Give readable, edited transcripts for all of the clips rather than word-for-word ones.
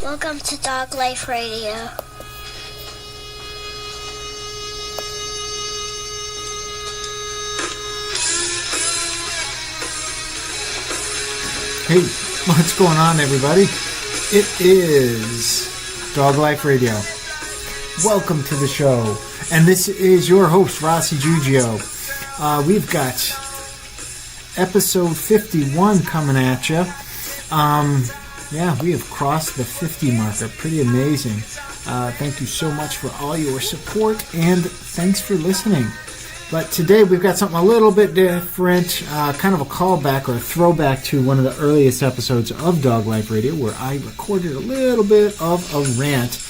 Welcome to Dog Life Radio. Hey, what's going on, everybody? It is Dog Life Radio. Welcome to the show. And this is your host, Rossi Giugio. We've got episode 51 coming at you. We have crossed the 50 marker. Pretty amazing. Thank you so much for all your support, and thanks for listening. But today we've got something a little bit different, kind of a callback or a throwback to one of the earliest episodes of Dog Life Radio, where I recorded a little bit of a rant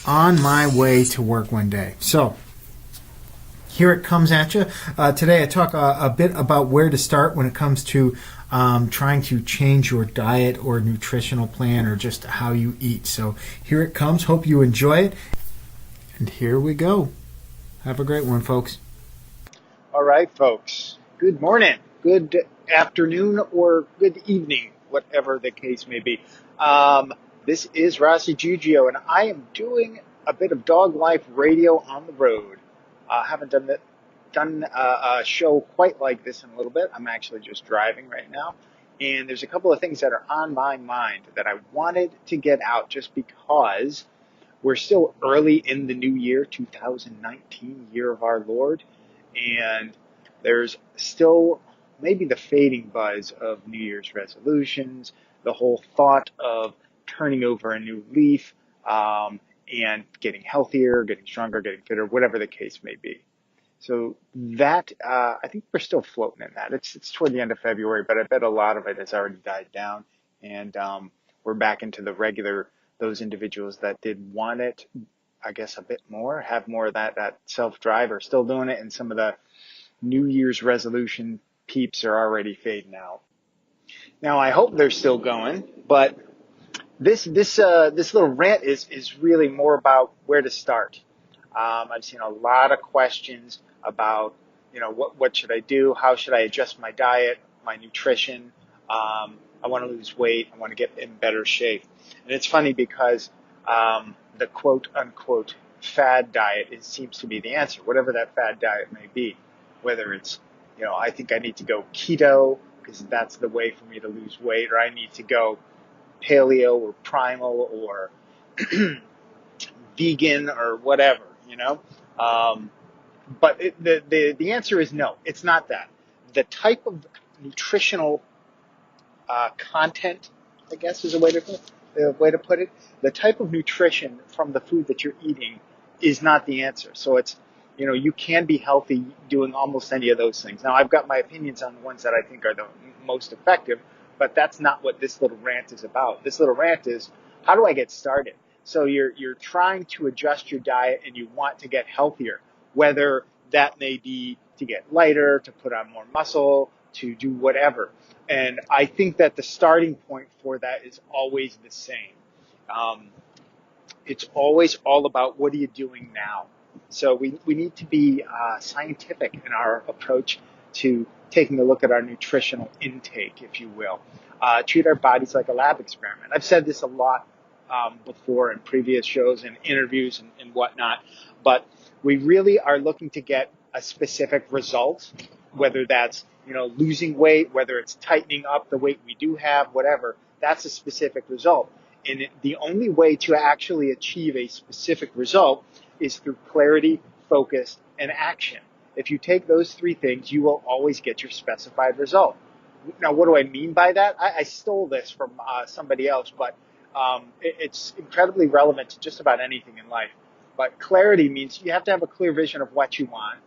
on my way to work one day. So here it comes at you. Today I talk a bit about where to start when it comes to trying to change your diet or nutritional plan or just how you eat. So here it comes. Hope you enjoy it. And here we go. Have a great one, folks. All right, folks. Good morning, good afternoon, or good evening, whatever the case may be. This is Rossi Giugio, and I am doing a bit of Dog Life Radio on the road. Haven't done a show quite like this in a little bit. I'm actually just driving right now, and there's a couple of things that are on my mind that I wanted to get out just because we're still early in the new year, 2019, year of our Lord. And there's still maybe the fading buzz of New Year's resolutions, the whole thought of turning over a new leaf, and getting healthier, getting stronger, getting fitter, whatever the case may be. So that, I think we're still floating in that. It's toward the end of February, but I bet a lot of it has already died down. And we're back into the regular, those individuals that did want it, I guess, a bit more, have more of that self-drive, are still doing it, and some of the New Year's resolution peeps are already fading out. Now, I hope they're still going, but this little rant is really more about where to start. I've seen a lot of questions about, what should I do? How should I adjust my diet, my nutrition? I want to lose weight. I want to get in better shape. And it's funny because the quote-unquote fad diet seems to be the answer, whatever that fad diet may be, whether it's, I think I need to go keto because that's the way for me to lose weight, or I need to go paleo or primal or vegan or whatever, But the answer is no, it's not that. The type of nutritional content, I guess, is a way to put it. The type of nutrition from the food that you're eating is not the answer. So it's, you can be healthy doing almost any of those things. Now, I've got my opinions on the ones that I think are the most effective, but that's not what this little rant is about. This little rant is, how do I get started? So you're trying to adjust your diet and you want to get healthier, whether that may be to get lighter, to put on more muscle, to do whatever. And I think that the starting point for that is always the same. It's always all about, what are you doing now? So we need to be scientific in our approach to taking a look at our nutritional intake, if you will. Treat our bodies like a lab experiment. I've said this a lot before in previous shows and interviews and whatnot, but we really are looking to get a specific result, whether that's losing weight, whether it's tightening up the weight we do have, whatever. That's a specific result. And the only way to actually achieve a specific result is through clarity, focus, and action. If you take those three things, you will always get your specified result. Now, what do I mean by that? I stole this from somebody else, but it's incredibly relevant to just about anything in life. But clarity means you have to have a clear vision of what you want.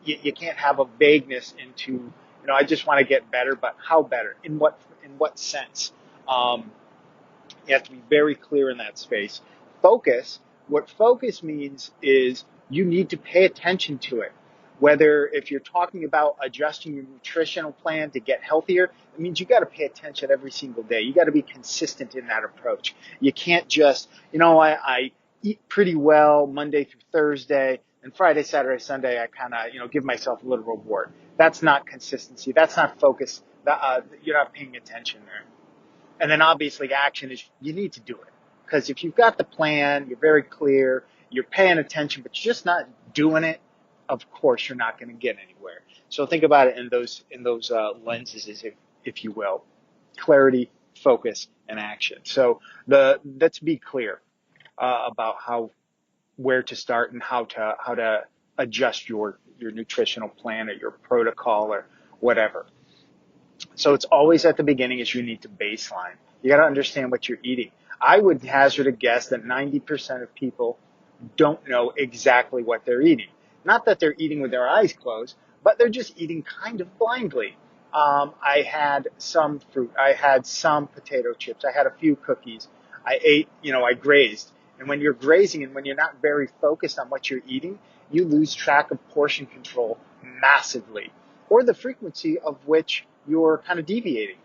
You can't have a vagueness into, I just want to get better, but how better? In what sense? You have to be very clear in that space. Focus, what focus means is you need to pay attention to it. Whether if you're talking about adjusting your nutritional plan to get healthier, it means you got to pay attention every single day. You got to be consistent in that approach. You can't just, I eat pretty well Monday through Thursday, and Friday, Saturday, Sunday, I kind of, give myself a little reward. That's not consistency. That's not focus. You're not paying attention there. And then obviously action is you need to do it. Because if you've got the plan, you're very clear, you're paying attention, but you're just not doing it, of course you're not going to get anywhere. So think about it in those lenses, if you will: clarity, focus, and action. So let's be clear about where to start and how to adjust your nutritional plan or your protocol or whatever. So it's always at the beginning is you need to baseline. You got to understand what you're eating. I would hazard a guess that 90% of people don't know exactly what they're eating. Not that they're eating with their eyes closed, but they're just eating kind of blindly. I had some fruit. I had some potato chips. I had a few cookies. I ate, I grazed. And when you're grazing and when you're not very focused on what you're eating, you lose track of portion control massively, or the frequency of which you're kind of deviating,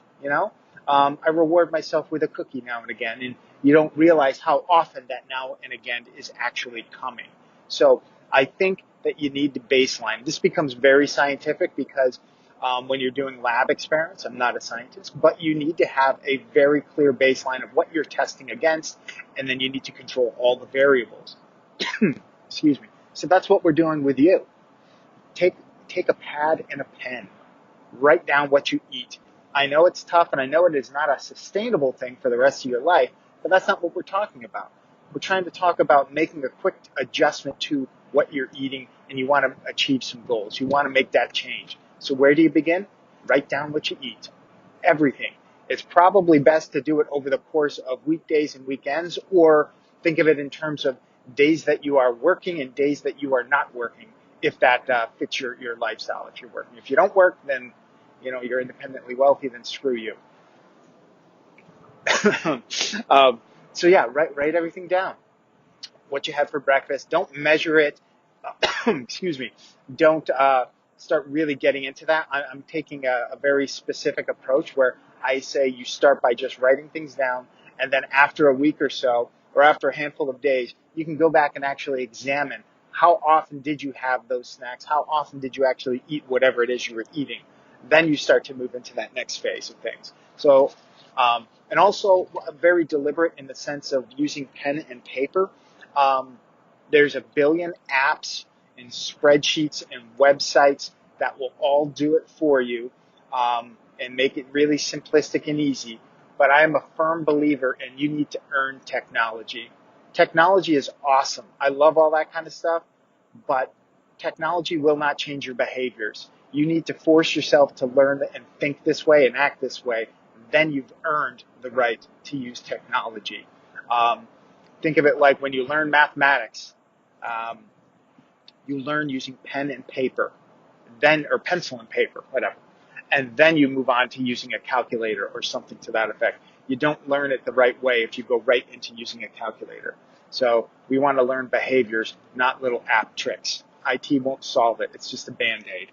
I reward myself with a cookie now and again, and you don't realize how often that now and again is actually coming. So I think that you need to baseline. This becomes very scientific because when you're doing lab experiments, I'm not a scientist, but you need to have a very clear baseline of what you're testing against, and then you need to control all the variables. Excuse me. So that's what we're doing with you. Take a pad and a pen. Write down what you eat. I know it's tough, and I know it is not a sustainable thing for the rest of your life, but that's not what we're talking about. We're trying to talk about making a quick adjustment to what you're eating, and you want to achieve some goals. You want to make that change. So where do you begin? Write down what you eat. Everything. It's probably best to do it over the course of weekdays and weekends, or think of it in terms of days that you are working and days that you are not working, if that fits your lifestyle. If you're working. If you don't work, then you're independently wealthy, then screw you. So yeah, write everything down. What you had for breakfast. Don't measure it. Excuse me. Don't start really getting into that. I'm taking a very specific approach where I say you start by just writing things down, and then after a week or so, or after a handful of days, you can go back and actually examine how often did you have those snacks, how often did you actually eat whatever it is you were eating. Then you start to move into that next phase of things. So, and also very deliberate in the sense of using pen and paper. There's a billion apps and spreadsheets and websites that will all do it for you and make it really simplistic and easy. But I am a firm believer in you need to earn technology. Technology is awesome. I love all that kind of stuff, but technology will not change your behaviors. You need to force yourself to learn and think this way and act this way. Then you've earned the right to use technology. Think of it like when you learn mathematics. You learn using pen and paper, or pencil and paper, whatever. And then you move on to using a calculator or something to that effect. You don't learn it the right way if you go right into using a calculator. So we want to learn behaviors, not little app tricks. IT won't solve it. It's just a Band-Aid.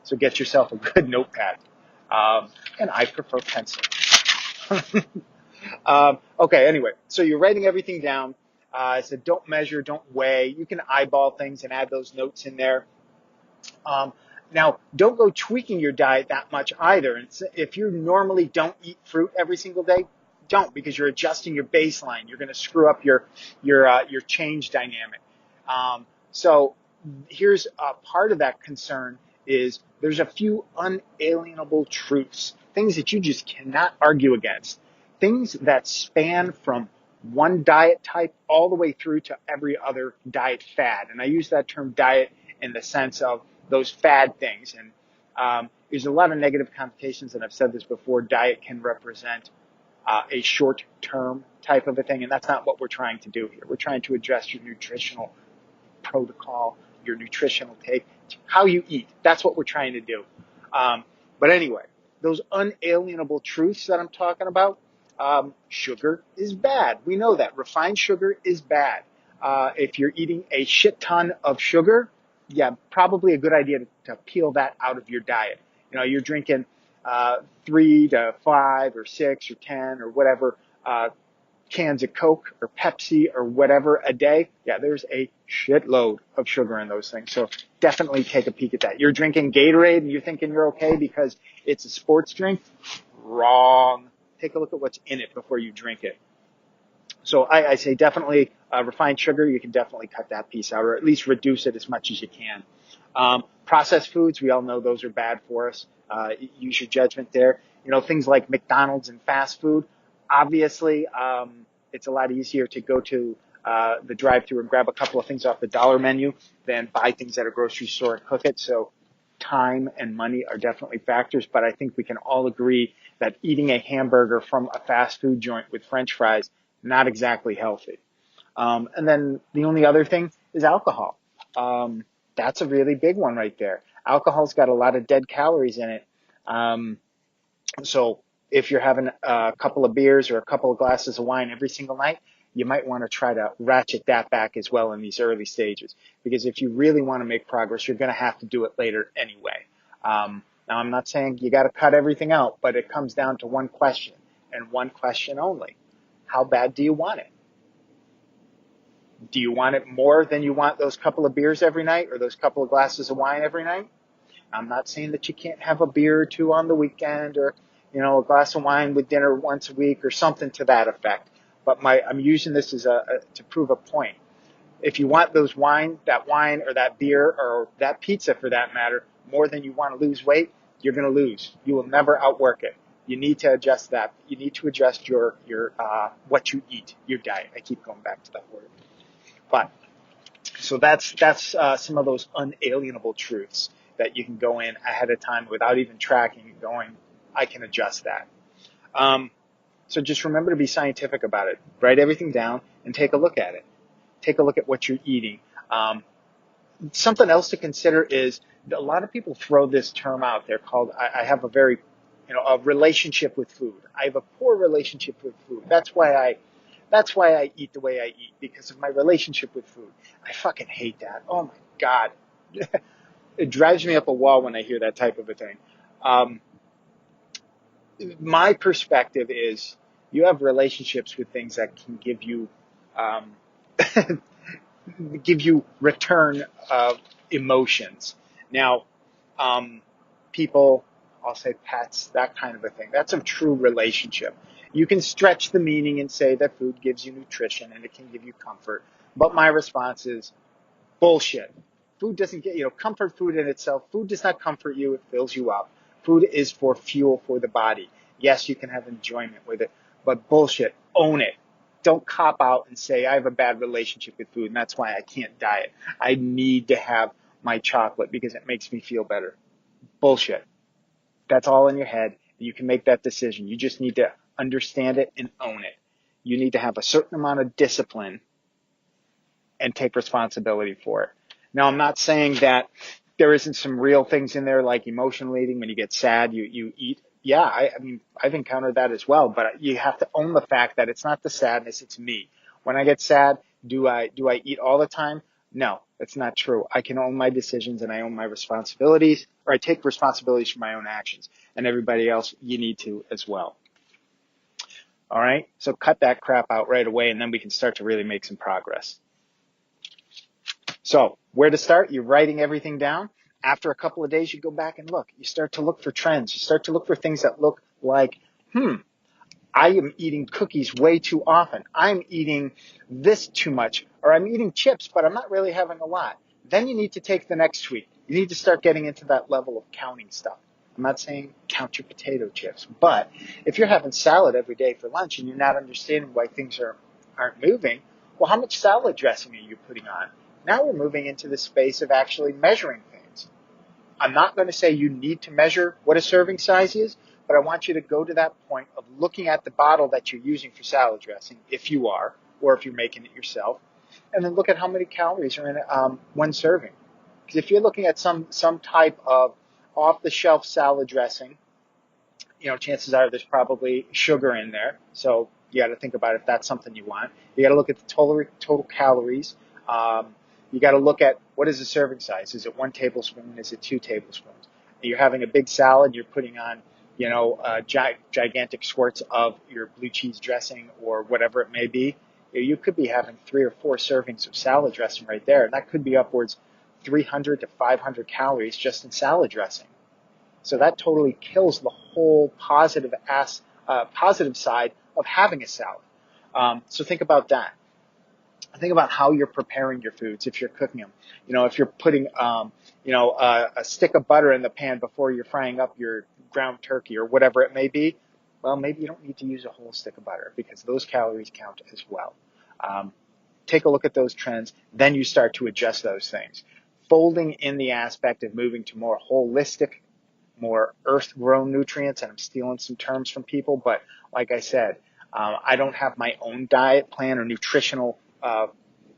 So get yourself a good notepad. And I prefer pencil. Okay, anyway, so you're writing everything down. I said don't measure, don't weigh. You can eyeball things and add those notes in there. Now, don't go tweaking your diet that much either. And if you normally don't eat fruit every single day, don't, because you're adjusting your baseline. You're going to screw up your change dynamic. So here's a part of that concern is there's a few unalienable truths, things that you just cannot argue against, things that span from one diet type all the way through to every other diet fad. And I use that term diet in the sense of those fad things. And there's a lot of negative connotations, and I've said this before. Diet can represent a short-term type of a thing, and that's not what we're trying to do here. We're trying to address your nutritional protocol, your nutritional take, how you eat. That's what we're trying to do. But anyway, those unalienable truths that I'm talking about, sugar is bad. We know that. Refined sugar is bad. If you're eating a shit ton of sugar, yeah, probably a good idea to peel that out of your diet. You're drinking 3 to 5 or 6 or 10 or whatever cans of Coke or Pepsi or whatever a day. Yeah, there's a shitload of sugar in those things. So definitely take a peek at that. You're drinking Gatorade and you're thinking you're okay because it's a sports drink. Wrong. Take a look at what's in it before you drink it. So I say definitely refined sugar, you can definitely cut that piece out, or at least reduce it as much as you can. Processed foods, we all know those are bad for us. Use your judgment there. You know, things like McDonald's and fast food, obviously, it's a lot easier to go to the drive-thru and grab a couple of things off the dollar menu than buy things at a grocery store and cook it. So time and money are definitely factors, but I think we can all agree that eating a hamburger from a fast food joint with French fries, not exactly healthy. And then the only other thing is alcohol. That's a really big one right there. Alcohol's got a lot of dead calories in it. So if you're having a couple of beers or a couple of glasses of wine every single night, you might want to try to ratchet that back as well in these early stages. Because if you really want to make progress, you're going to have to do it later anyway. Now, I'm not saying you got to cut everything out, but it comes down to one question and one question only. How bad do you want it? Do you want it more than you want those couple of beers every night or those couple of glasses of wine every night? I'm not saying that you can't have a beer or two on the weekend or, you know, a glass of wine with dinner once a week or something to that effect. But I'm using this as to prove a point. If you want that wine or that beer or that pizza for that matter, more than you want to lose weight, you're going to lose. You will never outwork it. You need to adjust that. You need to adjust your what you eat, your diet. I keep going back to that word. But so that's some of those unalienable truths that you can go in ahead of time without even tracking and going, I can adjust that. So just remember to be scientific about it. Write everything down and take a look at it. Take a look at what you're eating. Something else to consider is a lot of people throw this term out there called, I have a very, a relationship with food. I have a poor relationship with food. That's why I eat the way I eat, because of my relationship with food. I fucking hate that. Oh my God. It drives me up a wall when I hear that type of a thing. My perspective is you have relationships with things that can give you return of emotions. Now, people, I'll say pets, that kind of a thing. That's a true relationship. You can stretch the meaning and say that food gives you nutrition and it can give you comfort. But my response is bullshit. Food doesn't get, comfort food in itself. Food does not comfort you. It fills you up. Food is for fuel for the body. Yes, you can have enjoyment with it, but bullshit. Own it. Don't cop out and say, I have a bad relationship with food and that's why I can't diet. I need to have my chocolate because it makes me feel better. Bullshit. That's all in your head. You can make that decision. You just need to understand it and own it. You need to have a certain amount of discipline and take responsibility for it. Now, I'm not saying that there isn't some real things in there like emotional eating. When you get sad, you eat. Yeah, I mean, I've encountered that as well, but you have to own the fact that it's not the sadness, it's me. When I get sad, do I eat all the time? No, that's not true. I can own my decisions and I own my responsibilities, or I take responsibilities for my own actions, and everybody else, you need to as well. All right, so cut that crap out right away, and then we can start to really make some progress. So where to start? You're writing everything down. After a couple of days, you go back and look. You start to look for trends. You start to look for things that look like, I am eating cookies way too often. I'm eating this too much. Or I'm eating chips, but I'm not really having a lot. Then you need to take the next tweak. You need to start getting into that level of counting stuff. I'm not saying count your potato chips, but if you're having salad every day for lunch and you're not understanding why things aren't moving, well, how much salad dressing are you putting on? Now we're moving into the space of actually measuring things. I'm not going to say you need to measure what a serving size is, but I want you to go to that point of looking at the bottle that you're using for salad dressing, if you are, or if you're making it yourself, and then look at how many calories are in one serving. Because if you're looking at some type of off-the-shelf salad dressing, chances are there's probably sugar in there. So you got to think about if that's something you want. You got to look at the total calories. You got to look at what is the serving size. Is it 1 tablespoon? Is it 2 tablespoons? You're having a big salad. You're putting on, gigantic squirts of your blue cheese dressing or whatever it may be. You could be having 3 or 4 servings of salad dressing right there. And that could be upwards 300 to 500 calories just in salad dressing. So that totally kills the whole positive side of having a salad. So think about that. Think about how you're preparing your foods if you're cooking them. If you're putting, a stick of butter in the pan before you're frying up your ground turkey or whatever it may be, well, maybe you don't need to use a whole stick of butter because those calories count as well. Take a look at those trends, then you start to adjust those things. Folding in the aspect of moving to more holistic, more earth-grown nutrients, and I'm stealing some terms from people, but like I said, I don't have my own diet plan or nutritional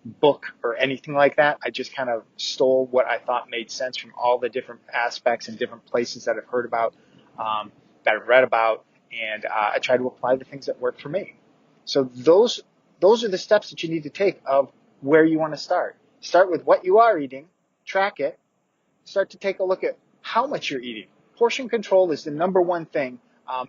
book or anything like that. I just kind of stole what I thought made sense from all the different aspects and different places that I've heard about, that I've read about, and I try to apply the things that work for me. So those are the steps that you need to take of where you want to start. Start with what you are eating, track it, start to take a look at how much you're eating. Portion control is the number one thing,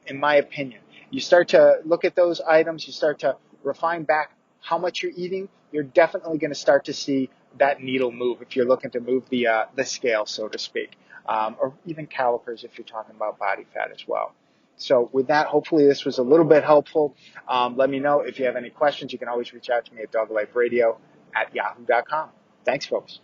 in my opinion. You start to look at those items, you start to refine back how much you're eating, you're definitely going to start to see that needle move if you're looking to move the scale, so to speak, or even calipers if you're talking about body fat as well. So with that, hopefully this was a little bit helpful. Let me know if you have any questions. You can always reach out to me at dogliferadio@yahoo.com. Thanks, folks.